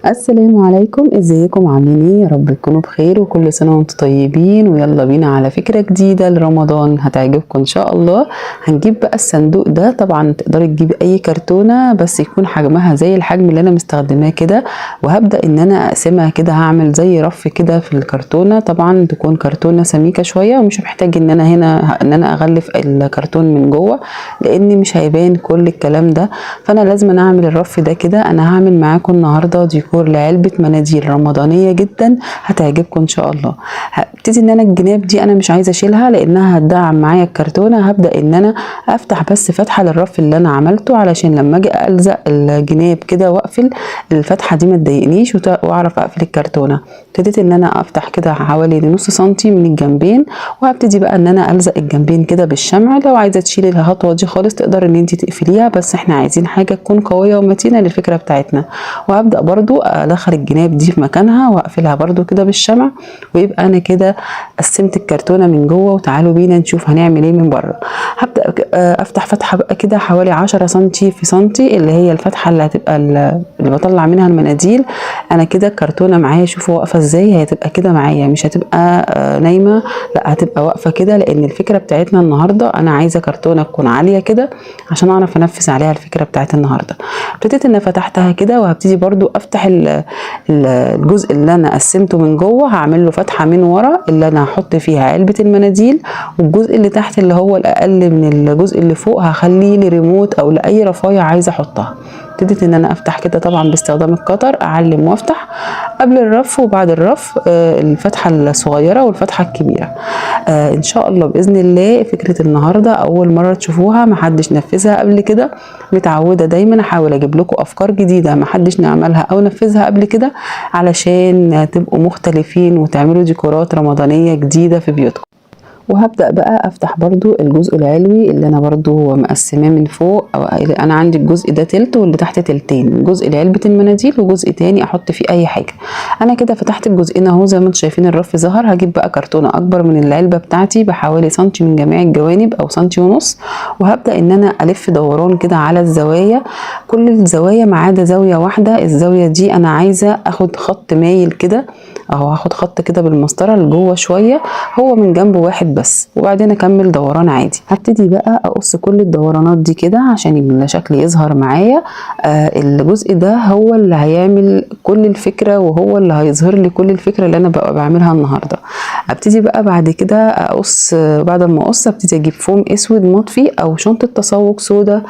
السلام عليكم، ازيكم عاملين ايه؟ يا رب تكونوا بخير وكل سنه وانتم طيبين. ويلا بينا على فكره جديده لرمضان هتعجبكم ان شاء الله. هنجيب بقى الصندوق ده، طبعا تقدري تجيبي اي كرتونه بس يكون حجمها زي الحجم اللي انا مستخدماه كده، وهبدا ان انا اقسمها كده. هعمل زي رف كده في الكرتونه، طبعا تكون كرتونه سميكه شويه ومش محتاج ان انا هنا ان انا اغلف الكرتون من جوه لان مش هيبان كل الكلام ده. فانا لازم أنا اعمل الرف ده كده. انا هعمل معاكم النهارده ديكور لعلبه مناديل رمضانيه جدا هتعجبكم ان شاء الله. هبتدي ان انا الجناب دي انا مش عايزه اشيلها لانها هتدعم معايا الكرتونه. هبدا ان انا افتح بس فتحه للرف اللي انا عملته علشان لما اجي الزق الجناب كده واقفل الفتحه دي ما تضايقنيش واعرف اقفل الكرتونه. ابتديت ان انا افتح كده حوالي نص سنتي من الجنبين، وهبتدي بقى ان انا الزق الجنبين كده بالشمع. لو عايزه تشيلي الخطوه دي خالص تقدر ان انت تقفليها، بس احنا عايزين حاجه تكون قويه ومتينه للفكره بتاعتنا. وهبدا برضو ادخل الجناب دي في مكانها واقفلها برضو كده بالشمع، ويبقى انا كده قسمت الكرتونه من جوه. وتعالوا بينا نشوف هنعمل ايه من بره. هبدا افتح فتحه بقى كده حوالي 10 سنتي في سنتي، اللي هي الفتحه اللي هتبقى اللي بطلع منها المناديل. انا كده الكرتونه معايا شوفوا واقفه ازاي، هتبقى كده معايا مش هتبقى نايمه، لا هتبقى واقفه كده، لان الفكره بتاعتنا النهارده انا عايزه كرتونه تكون عاليه كده عشان اعرف انفذ عليها الفكره بتاعت النهارده. ابتديت ان فتحتها كده، وهبتدي برضو افتح الجزء اللي انا قسمته من جوه، هعمل له فتحه من ورا اللي انا هحط فيها علبه المناديل، والجزء اللي تحت اللي هو الاقل من الجزء اللي فوق هخليه لريموت او لاي رفايه عايزه احطها. ابتديت ان انا افتح كده طبعا باستخدام القطر، اعلم وافتح قبل الرف وبعد الرف الفتحه الصغيره والفتحه الكبيره. ان شاء الله باذن الله فكره النهارده اول مره تشوفوها، محدش نفذها قبل كده. متعوده دايما احاول اجيب لكم افكار جديده محدش نعملها او نفذها قبل كده علشان تبقوا مختلفين وتعملوا ديكورات رمضانيه جديده في بيوتكم. وهبدأ بقى افتح برضو الجزء العلوي اللي انا برضو مقسماه من فوق، او انا عندي الجزء ده تلت واللي تحت تلتين، جزء لعلبة المناديل وجزء تاني احط فيه اي حاجة. انا كده فتحت الجزئين اهو زي ما انتم شايفين الرف ظهر. هجيب بقى كرتونة اكبر من العلبة بتاعتي بحوالي سنتي من جميع الجوانب او سنتي ونص، وهبدأ ان انا الف دوران كده على الزوايا، كل الزوايا ما عدا زاوية واحدة. الزاوية دي انا عايزة اخد خط مايل كده اهو، هاخد خط كده بالمسطره لجوه شويه، هو من جنب واحد بس، وبعدين اكمل دوران عادي. هبتدي بقى اقص كل الدورانات دي كده عشان الشكل يظهر معايا. الجزء ده هو اللي هيعمل كل الفكره، وهو اللي هيظهر لي كل الفكره اللي انا بقى بعملها النهارده. ابتدي بقى بعد كده اقص. بعد ما اقص ابتدي اجيب فوم اسود مطفي او شنطه تسوق سودا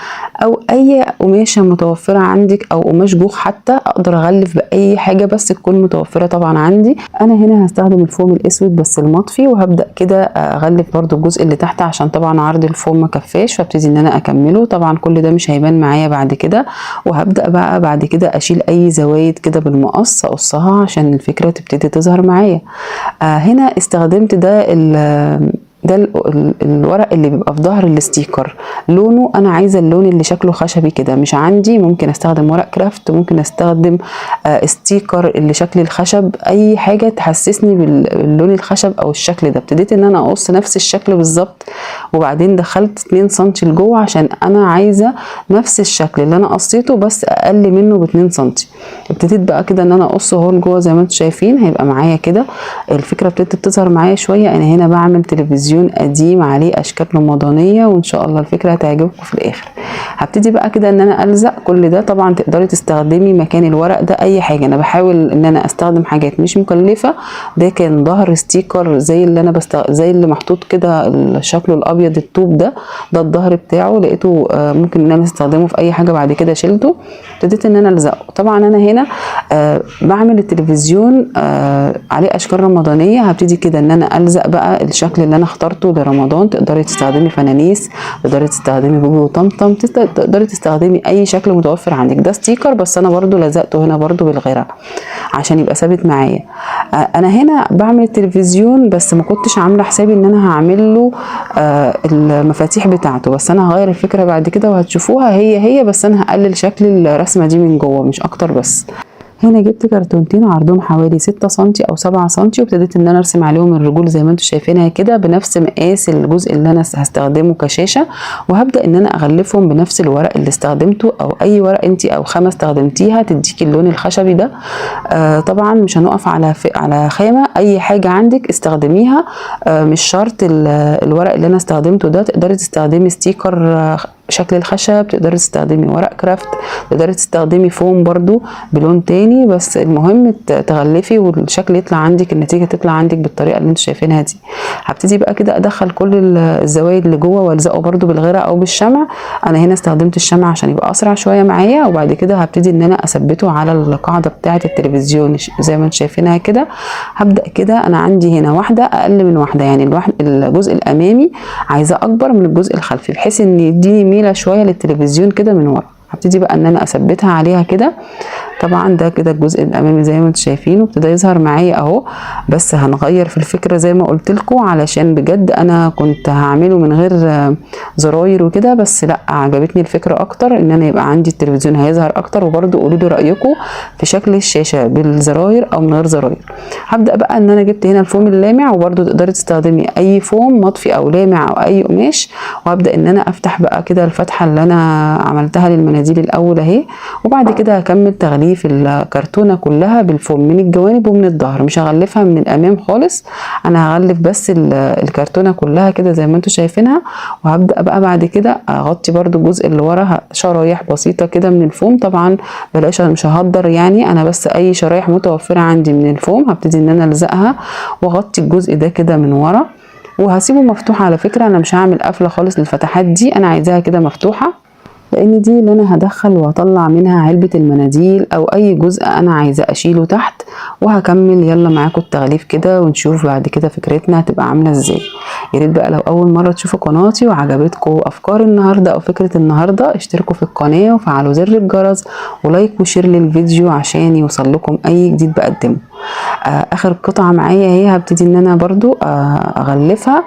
او اي قماشه متوفره عندك، او قماش جوخ حتى اقدر اغلف باي حاجه بس تكون متوفره طبعا عندي. انا هنا هستخدم الفوم الاسود بس المطفي، وهبدا كده اغلف برضو الجزء اللي تحت عشان طبعا عرض الفوم ما كفاش، فابتدي ان انا اكمله. طبعا كل ده مش هيبان معايا بعد كده. وهبدا بقى بعد كده اشيل اي زوايد كده بالمقص اقصها عشان الفكره تبتدي تظهر معايا. هنا استخدمت ده الورق اللي بيبقى في ظهر الستيكر، لونه انا عايزه اللون اللي شكله خشبي كده، مش عندي ممكن استخدم ورق كرافت، ممكن استخدم ستيكر اللي شكل الخشب، اي حاجه تحسسني باللون الخشب او الشكل ده. ابتديت ان انا اقص نفس الشكل بالظبط، وبعدين دخلت 2 سم لجوه عشان انا عايزه نفس الشكل اللي انا قصيته بس اقل منه ب 2 سم. ابتديت بقى كده ان انا اقصه اهو لجوه زي ما انتم شايفين، هيبقى معايا كده الفكره ابتدت تظهر معايا شويه. انا هنا بعمل تلفزيون قديم عليه اشكال رمضانيه، وان شاء الله الفكره هتعجبكم في الاخر. هبتدي بقى كده ان انا الزق كل ده. طبعا تقدري تستخدمي مكان الورق ده اي حاجه، انا بحاول ان انا استخدم حاجات مش مكلفه. ده كان ظهر ستيكر زي اللي انا زي اللي محطوط كده شكله الابيض الطوب ده الظهر بتاعه، لقيته ممكن ان انا استخدمه في اي حاجه، بعد كده شلته. ابتديت ان انا الزقه. طبعا انا هنا بعمل التلفزيون عليه اشكال رمضانيه. هبتدي كده ان انا الزق بقى الشكل اللي انا اخترته لرمضان. تقدري تستخدمي فنانيس، تقدري تستخدمي بوبي وطمطم، تقدري تستخدمي اي شكل متوفر عندك. ده ستيكر بس انا برضو لزقته هنا برضو بالغيره عشان يبقى ثابت معايا. انا هنا بعمل التلفزيون بس ما كنتش عامله حسابي ان انا هعمل له المفاتيح بتاعته، بس انا هغير الفكره بعد كده وهتشوفوها هي بس انا هقلل شكل الرسمه دي من جوه مش اكتر بس. هنا جبت كرتونتين عرضهم حوالي 6 سنتي او 7 سنتي، وابتديت ان انا ارسم عليهم الرجول زي ما انتم شايفينها كده بنفس مقاس الجزء اللي انا هستخدمه كشاشه، وهبدا ان انا اغلفهم بنفس الورق اللي استخدمته او اي ورق انت او خامه استخدمتيها تديكي اللون الخشبي ده. طبعا مش هنقف على خامه، اي حاجه عندك استخدميها. مش شرط الورق اللي انا استخدمته ده، تقدري تستخدمي ستيكر شكل الخشب، تقدري تستخدمي ورق كرافت، تقدري تستخدمي فوم برضو بلون تاني، بس المهم تغلفي والشكل يطلع عندك، النتيجه تطلع عندك بالطريقه اللي انتوا شايفينها دي. هبتدي بقى كده ادخل كل الزوايد اللي جوه والزقه برضو بالغيره او بالشمع. انا هنا استخدمت الشمع عشان يبقى اسرع شويه معايا، وبعد كده هبتدي ان انا اثبته على القاعده بتاعه التلفزيون زي ما انتوا شايفينها كده. هبدا كده، انا عندي هنا واحده اقل من واحده، يعني الجزء الامامي عايزاه اكبر من الجزء الخلفي بحيث ان يديني ميله شويه للتلفزيون كده من ورا. هبتدي بقى ان انا اثبتها عليها كده. طبعا ده كده الجزء الامامي زي ما انتم شايفينه ابتدى يظهر معايا اهو، بس هنغير في الفكره زي ما قلت لكم، علشان بجد انا كنت هعمله من غير زراير وكده، بس لا عجبتني الفكره اكتر ان انا يبقى عندي التلفزيون هيظهر اكتر. وبرده قولوا لي رايكم في شكل الشاشه بالزراير او من غير زراير. هبدا بقى ان انا جبت هنا الفوم اللامع، وبرده تقدري تستخدمي اي فوم مطفي او لامع او اي قماش، وهبدا ان انا افتح بقى كده الفتحه اللي انا عملتها للمناديل الاول اهي، وبعد كده هكمل تغليف الكرتونه كلها بالفوم من الجوانب ومن الظهر، مش هغلفها من الامام خالص، انا هغلف بس الكرتونه كلها كده زي ما انتم شايفينها. وهبدا بقى بعد كده اغطي برده الجزء اللي ورا شرايح بسيطه كده من الفوم. طبعا بلاش، مش ههدر يعني، انا بس اي شرايح متوفره عندي من الفوم هبتدي ان انا الزقها واغطي الجزء ده كده من ورا، وهسيبه مفتوح. على فكره انا مش هعمل قفله خالص للفتحات دي، انا عايزاها كده مفتوحه، لان دي اللي انا هدخل واطلع منها علبة المناديل او اي جزء انا عايزة اشيله تحت. وهكمل يلا معاكم التغليف كده ونشوف بعد كده فكرتنا هتبقى عاملة ازاي. يا ريت بقى لو اول مرة تشوفوا قناتي وعجبتكم افكار النهاردة او فكرة النهاردة، اشتركوا في القناة وفعلوا زر الجرس ولايك وشير للفيديو عشان يوصل لكم اي جديد بقدمه. اخر قطعة معايا هي هبتدي ان انا برضو اغلفها.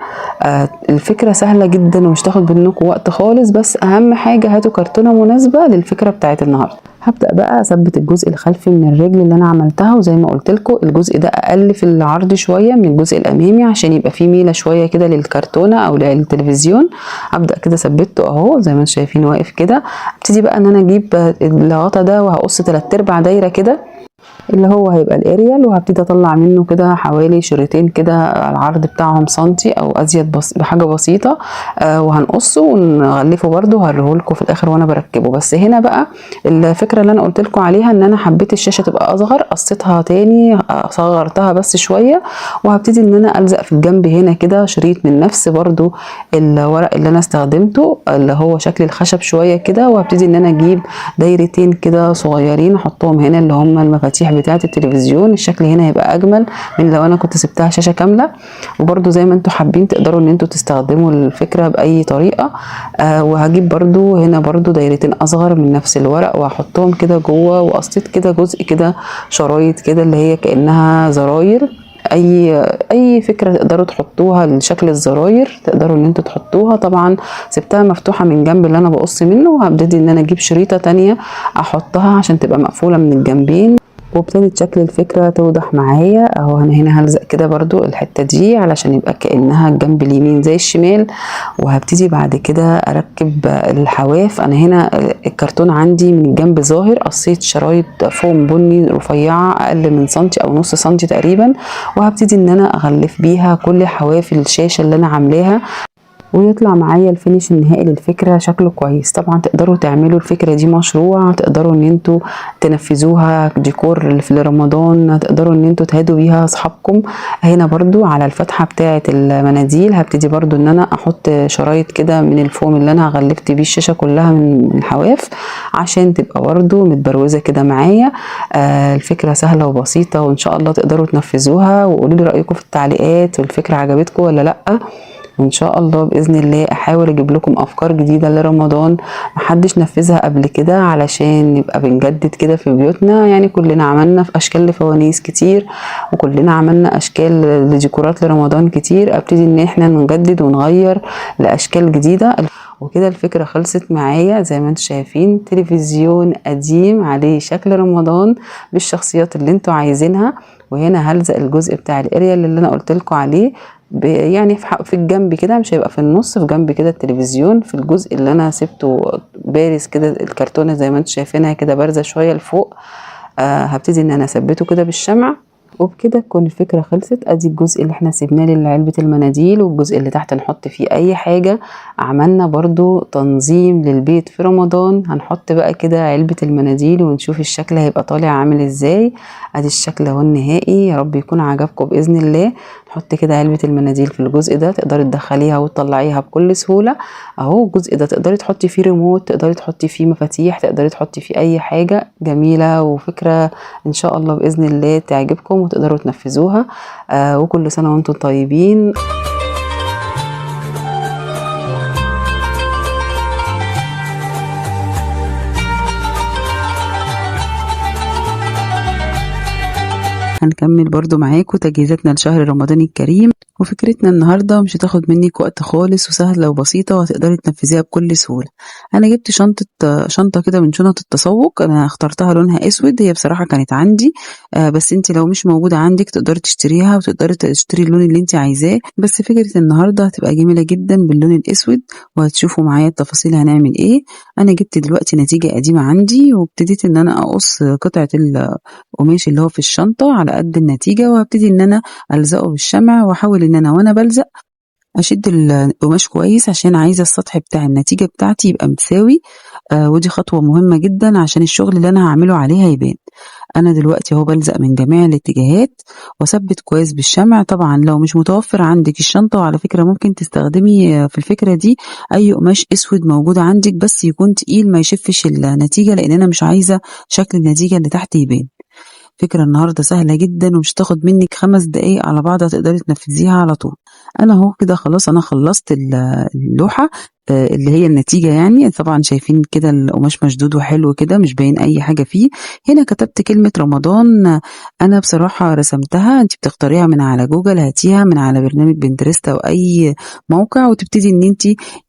الفكرة سهلة جدا ومش تاخد منكم وقت خالص، بس اهم حاجة هاتوا كرتونة مناسبة للفكرة بتاعت النهاردة. هبدأ بقى اثبت الجزء الخلفي من الرجل اللي انا عملتها، وزي ما قلت لكم الجزء ده اقل في العرض شوية من الجزء الامامي عشان يبقى فيه ميلة شوية كده للكرتونة او للتلفزيون. هبدأ كده ثبته اهو زي ما انتم شايفين واقف كده. ابتدي بقى ان انا اجيب الغطا ده وهقص 3/4 دايرة كده اللي هو هيبقى الاريال، وهبتدي اطلع منه كده حوالي شريطين كده العرض بتاعهم سنتي او ازيد بحاجه بسيطه. وهنقصه ونغلفه برده وهوريهولكم في الاخر وانا بركبه. بس هنا بقى الفكره اللي انا قلت لكم عليها ان انا حبيت الشاشه تبقى اصغر، قصيتها تاني صغرتها بس شويه، وهبتدي ان انا الزق في الجنب هنا كده شريط من نفس برده الورق اللي انا استخدمته اللي هو شكل الخشب شويه كده، وهبتدي ان انا اجيب دايرتين كده صغيرين احطهم هنا اللي هم المفاتيح بتاعه التلفزيون. الشكل هنا هيبقى اجمل من لو انا كنت سبتها شاشه كامله. وبرده زي ما انتم حابين تقدروا ان انتوا تستخدموا الفكره باي طريقه. وهجيب برده هنا برده دايرتين اصغر من نفس الورق وهحطهم كده جوه، وقصيت كده جزء كده شرايط كده اللي هي كانها زراير. اي فكره تقدروا تحطوها لشكل الزراير تقدروا ان انتوا تحطوها. طبعا سبتها مفتوحه من جنب اللي انا بقص منه، وهبتدي ان انا اجيب شريطه تانية احطها عشان تبقى مقفوله من الجنبين، وابتدت شكل الفكرة توضح معايا اهو. انا هنا هلزق كده برضو الحتة دي علشان يبقى كأنها الجنب اليمين زي الشمال. وهبتدي بعد كده اركب الحواف. انا هنا الكرتون عندي من الجنب ظاهر، قصيت شرايط فوم بني رفيعة اقل من سنتي او نص سنتي تقريبا، وهبتدي ان انا اغلف بيها كل حواف الشاشة اللي انا عاملاها، ويطلع معايا الفينش النهائي للفكره شكله كويس. طبعا تقدروا تعملوا الفكره دي مشروع، تقدروا ان انتوا تنفذوها ديكور في رمضان، تقدروا ان انتوا تهادوا بيها اصحابكم. هنا برضو على الفتحه بتاعه المناديل هبتدي برضو ان انا احط شرايط كده من الفوم اللي انا غلفت بيه الشاشه كلها من الحواف عشان تبقى برضو متبروزه كده معايا. الفكره سهله وبسيطه وان شاء الله تقدروا تنفذوها. وقولوا لي رايكم في التعليقات، والفكره عجبتكم ولا لا. وان شاء الله باذن الله احاول اجيب لكم افكار جديده لرمضان محدش نفذها قبل كده، علشان نبقى بنجدد كده في بيوتنا. يعني كلنا عملنا في اشكال لفوانيس كتير، وكلنا عملنا اشكال لديكورات لرمضان كتير، ابتدي ان احنا نجدد ونغير لاشكال جديده. وكده الفكرة خلصت معايا. زي ما انتم شايفين تلفزيون قديم عليه شكل رمضان بالشخصيات اللي انتوا عايزينها. وهنا هلزق الجزء بتاع الاريال اللي انا قلت لكم عليه، يعني في الجنب كده، مش هيبقى في النص، في جنب كده التلفزيون، في الجزء اللي انا سبته بارز كده الكرتونة زي ما انتم شايفينها كده بارزة شوية لفوق. هبتدي ان انا اثبته كده بالشمع. وبكده تكون الفكرة خلصت. ادي الجزء اللي احنا سيبناه لعلبة المناديل، والجزء اللي تحت نحط فيه اي حاجة. عملنا برضو تنظيم للبيت في رمضان. هنحط بقى كده علبة المناديل ونشوف الشكل هيبقى طالع عامل ازاي. ادي الشكل اهو النهائي، يا رب يكون عجبكم باذن الله. نحط كده علبة المناديل في الجزء ده، تقدري تدخليها وتطلعيها بكل سهولة. اهو الجزء ده تقدري تحطي فيه ريموت، تقدري تحطي فيه مفاتيح، تقدري تحطي فيه اي حاجة جميلة، وفكرة ان شاء الله باذن الله تعجبكم وتقدروا تنفذوها. وكل سنة وانتم طيبين. هنكمل برضو معاكم تجهيزاتنا لشهر رمضان الكريم. وفكرتنا النهاردة مش هتاخد منك وقت خالص، وسهلة وبسيطة، وهتقدري تنفذيها بكل سهولة. انا جبت شنطة كده من شنط التسوق، انا اخترتها لونها اسود، هي بصراحة كانت عندي. بس انت لو مش موجودة عندك تقدري تشتريها، وتقدري تشتري اللون اللي انت عايزاه. بس فكرة النهاردة هتبقى جميلة جدا باللون الاسود، وهتشوفوا معايا التفاصيل هنعمل ايه. انا جبت دلوقتي نتيجة قديمة عندي، وابتديت ان انا اقص قطعة القماش اللي هو في الشنطة على قد النتيجة، وهبتدي ان انا الزقه بالشمع، واحاول ان انا وانا بلزق اشد القماش كويس، عشان عايزة السطح بتاع النتيجة بتاعتي يبقى متساوي. ودي خطوة مهمة جدا عشان الشغل اللي انا هعمله عليه هيبان. انا دلوقتي اهو بلزق من جميع الاتجاهات، واثبت كويس بالشمع. طبعا لو مش متوفر عندك الشنطة، وعلى فكرة ممكن تستخدمي في الفكرة دي اي قماش اسود موجود عندك، بس يكون تقيل ما يشفش النتيجة، لان انا مش عايزة شكل النتيجة اللي تحت يبان. فكرة النهاردة سهلة جدا، ومش تاخد منك 5 دقايق على بعض، هتقدري تنفذيها على طول. انا اهو كده خلاص، انا خلصت اللوحة اللي هي النتيجة. يعني طبعا شايفين كده القماش مشدود وحلو كده، مش باين اي حاجة فيه. هنا كتبت كلمة رمضان. انا بصراحة رسمتها، انت بتختاريها من على جوجل، هاتيها من على برنامج بنترست او اي موقع، وتبتدي ان انت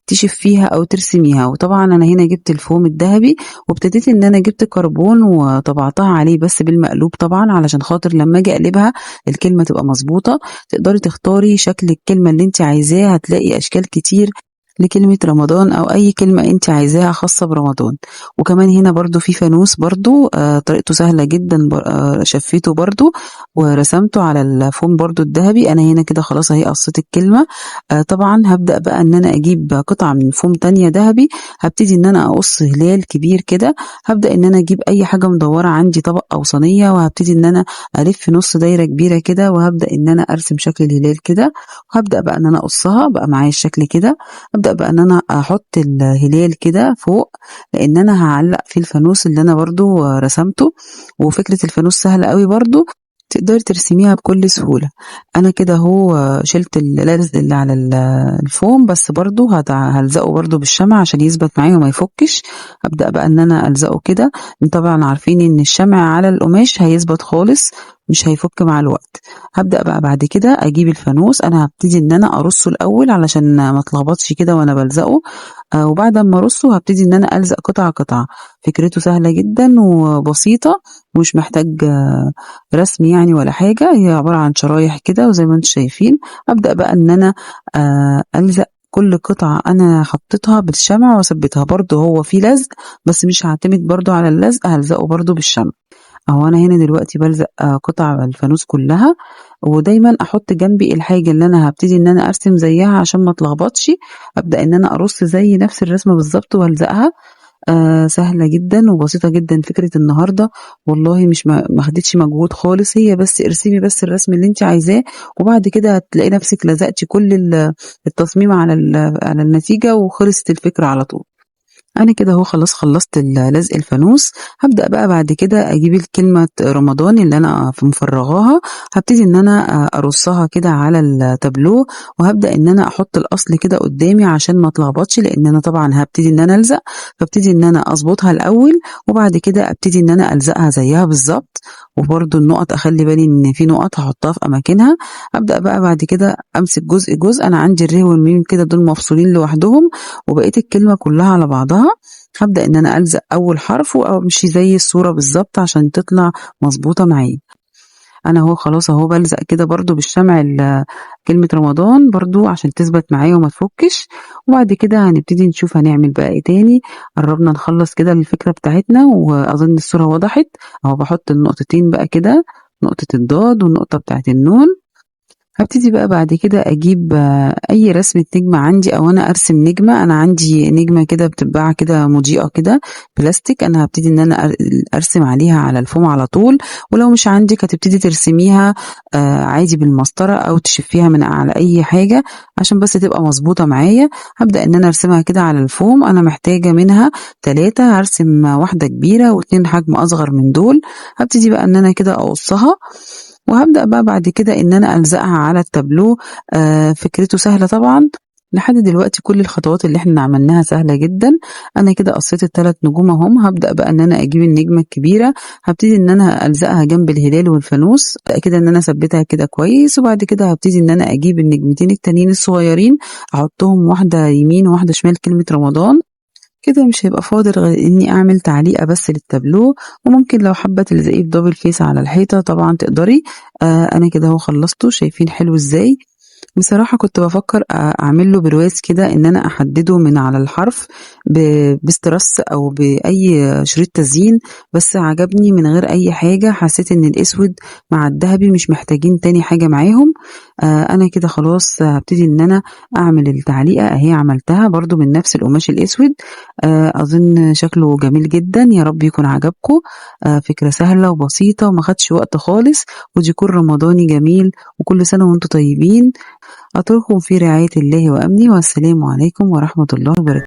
تشفيها او ترسميها. وطبعا انا هنا جبت الفوم الذهبي، وابتديت ان انا جبت كربون وطبعتها عليه بس بالمقلوب، طبعا علشان خاطر لما اجي اقلبها الكلمة تبقى مظبوطة. تقدري تختاري شكل الكلمة اللي انت عايزاه، هتلاقي اشكال كتير لكلمة رمضان او اي كلمة انت عايزاها خاصة برمضان. وكمان هنا برضو في فانوس برضو، طريقته سهلة جدا. شفيته برضو ورسمته على الفوم برضو الذهبي. انا هنا كده خلاص اهي قصيت الكلمة. طبعا هبدأ بقى ان انا اجيب قطعة من فوم تانية ذهبي، هبتدي ان انا اقص هلال كبير كده. هبدأ ان انا اجيب اي حاجة مدورة عندي، طبق او صينية، وهبتدي ان انا الف نص دايرة كبيرة كده، وهبدأ ان انا ارسم شكل الهلال كده. وهبدأ بقى ان انا اقصها بقى معايا الشكل كده. ابدأ بقى ان انا احط الهلال كده فوق، لان انا هعلق في الفانوس اللي انا برضو رسمته. وفكرة الفانوس سهلة قوي برضو، تقدري ترسميها بكل سهولة. انا كده هو شلت اللزق اللي على الفوم، بس برضو هلزقه برضو بالشمع عشان يثبت معايا وما يفكش. هبدأ بقى ان انا الزقه كده. طبعا عارفين ان الشمع على القماش هيثبت خالص، مش هيفك مع الوقت. هبدأ بقى بعد كده اجيب الفانوس، انا هبتدي ان انا ارصه الاول علشان ما اتلخبطش كده وانا بلزقه. وبعد ما ارصه هبتدي ان انا الزق قطعة قطعة. فكرته سهلة جدا وبسيطة، ومش محتاج رسم يعني ولا حاجة. هي عبارة عن شرايح كده، وزي ما انتم شايفين أبدأ بقى ان انا ألزق كل قطعة انا حطيتها بالشمع واثبتها. برضو هو في لزق، بس مش هعتمد برضو على اللزق، هلزقه برضو بالشمع. اهو انا هنا دلوقتي بلزق قطع الفانوس كلها. ودايما احط جنبي الحاجة اللي انا هبتدي ان انا ارسم زيها عشان ما اتلخبطش. ابدأ ان انا ارص زي نفس الرسمة بالظبط والزقها. سهلة جدا وبسيطة جدا فكرة النهاردة. والله مش ما خدتش مجهود خالص، هي بس ارسمي بس الرسم اللي انت عايزاه، وبعد كده هتلاقي نفسك لزقتي كل التصميم على النتيجة، وخلصت الفكرة على طول. انا كده اهو خلاص خلصت لزق الفانوس. هبدأ بقى بعد كده اجيب الكلمة رمضان اللي انا مفرغاها، هبتدي ان انا ارصها كده على التابلو، وهبدأ ان انا احط الاصل كده قدامي عشان ما اتلخبطش، لان انا طبعا هبتدي ان انا الزق، فابتدي ان انا اظبطها الاول، وبعد كده ابتدي ان انا الزقها زيها بالظبط. وبرده النقط اخلي بالي ان في نقط هحطها في اماكنها. ابدأ بقى بعد كده امسك جزء جزء، انا عندي الر والميم كده دول مفصولين لوحدهم، وبقيت الكلمة كلها على بعضها. هبدأ إن أنا ألزق أول حرف وأمشي زي الصورة بالظبط عشان تطلع مظبوطة معايا. أنا أهو خلاص أهو بلزق كده برضو بالشمع كلمة رمضان برضو عشان تثبت معايا وما تفكش. وبعد كده هنبتدي نشوف هنعمل بقى إيه تاني. قربنا نخلص كده الفكرة بتاعتنا، وأظن الصورة وضحت. أهو بحط النقطتين بقى كده، نقطة الضاد والنقطة بتاعت النون. هبتدي بقى بعد كده اجيب اي رسمة نجمة عندي، او انا ارسم نجمة. انا عندي نجمة كده بتتباع كده مضيئة كده بلاستيك، انا هبتدي ان انا ارسم عليها على الفوم على طول. ولو مش عندك هتبتدي ترسميها عادي بالمسطرة، او تشفيها من على اي حاجة عشان بس تبقى مظبوطة معايا. هبدأ ان انا ارسمها كده على الفوم. انا محتاجة منها 3، هرسم واحدة كبيرة و2 حجم اصغر من دول. هبتدي بقى ان انا كده اقصها، وهبدأ بقى بعد كده إن أنا ألزقها على التابلو. فكرته سهلة طبعا. لحد دلوقتي كل الخطوات اللي احنا عملناها سهلة جدا. أنا كده قصيت ال3 نجوم اهم. هبدأ بقى إن أنا أجيب النجمة الكبيرة، هبتدي إن أنا ألزقها جنب الهلال والفانوس، كده إن أنا أثبتها كده كويس. وبعد كده هبتدي إن أنا أجيب النجمتين التانيين الصغيرين، أحطهم واحدة يمين وواحدة شمال كلمة رمضان. كده مش هيبقى فاضل غير اني اعمل تعليقة بس للتابلو. وممكن لو حابة تلزقيه بدبل فيس على الحيطة طبعا تقدري. انا كده اهو خلصته. شايفين حلو ازاي؟ بصراحة كنت بفكر أعمل له برواز كده، إن أنا أحدده من على الحرف باسترس أو بأي شريط تزيين، بس عجبني من غير أي حاجة. حسيت إن الأسود مع الذهبي مش محتاجين تاني حاجة معاهم. أنا كده خلاص هبتدي إن أنا أعمل التعليقة أهي. عملتها برضو من نفس القماش الأسود. أظن شكله جميل جدا. يا رب يكون عجبكم. فكرة سهلة وبسيطة وما خدش وقت خالص، وديكور رمضاني جميل. وكل سنة وانتم طيبين. أترككم في رعاية الله وأمنه، والسلام عليكم ورحمة الله وبركاته.